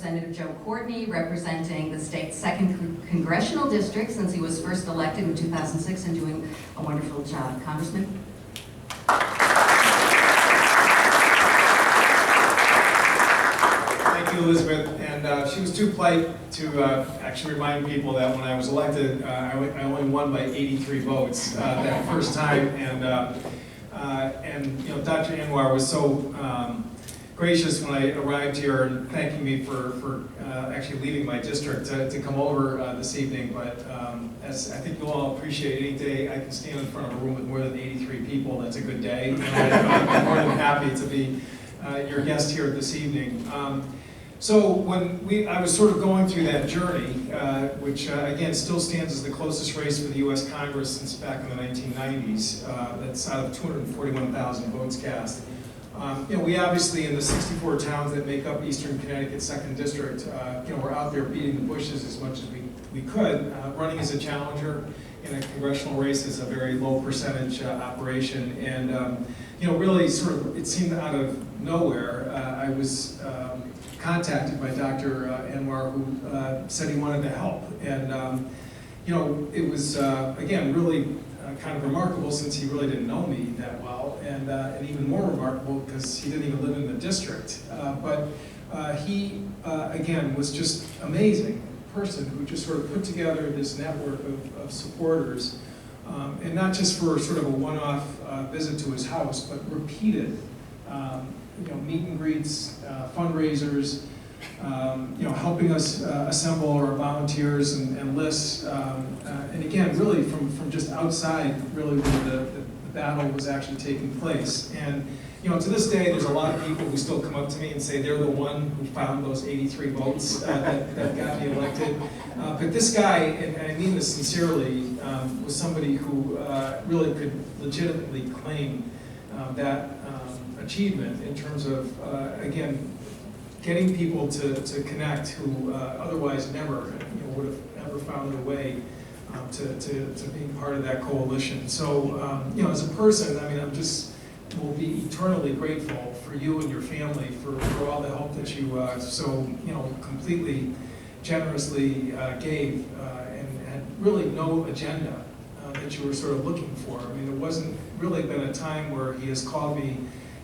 Representative Joe Courtney, representing the state's 2nd Congressional District since he was first elected in 2006 and doing a wonderful job. Congressman? Thank you, Elizabeth. And she was too polite to actually remind people that when I was elected, I only won by 83 votes that first time. And you know, Dr. Anwar was so gracious when I arrived here and thanking me for actually leaving my district to come over this evening. But as I think you'll all appreciate, any day I can stand in front of a room with more than 83 people, that's a good day. And I'm more than happy to be your guest here this evening. So when I was sort of going through that journey, which again still stands as the closest race for the U.S. Congress since back in the 1990s, that's out of 241,000 votes cast. You know, we obviously, in the 64 towns that make up Eastern Connecticut's 2nd District, you know, we're out there beating the bushes as much as we could. Running as a challenger in a congressional race is a very low percentage operation, and you know, really sort of, it seemed out of nowhere. I was contacted by Dr. Anwar, who said he wanted to help, and you know, it was again really kind of remarkable since he really didn't know me that well, and even more remarkable because he didn't even live in the district. But he again was just amazing person who just sort of put together this network of supporters, and not just for sort of a one-off visit to his house, but repeated you know, meet and greets, fundraisers, you know, helping us assemble our volunteers and lists, and again, really from just outside, really where the battle was actually taking place. And you know, to this day, there's a lot of people who still come up to me and say they're the one who found those 83 votes that got me elected. But this guy, and I mean this sincerely, was somebody who really could legitimately claim that achievement in terms of, again, getting people to connect who otherwise never would have ever found their way to being part of that coalition. So, you know, as a person, I mean, will be eternally grateful for you and your family for all the help that you so, you know, completely generously gave, and had really no agenda that you were sort of looking for. I mean, there wasn't really been a time where he has called me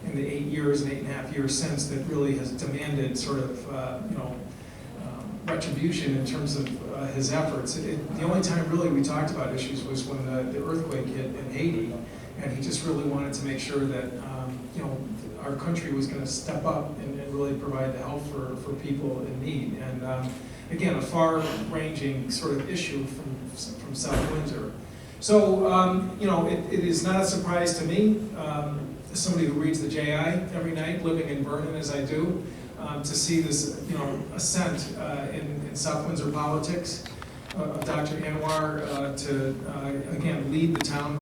in the 8 years and 8.5 years since that really has demanded sort of, you know, retribution in terms of his efforts. The only time really we talked about issues was when the earthquake hit in Haiti, and he just really wanted to make sure that, you know, our country was going to step up and really provide the help for people in need. And again, a far-ranging sort of issue from South Windsor. So, you know, it is not a surprise to me, as somebody who reads the JI every night, living in Vernon as I do, to see this, you know, ascent in South Windsor politics of Dr. Anwar to, again, lead the town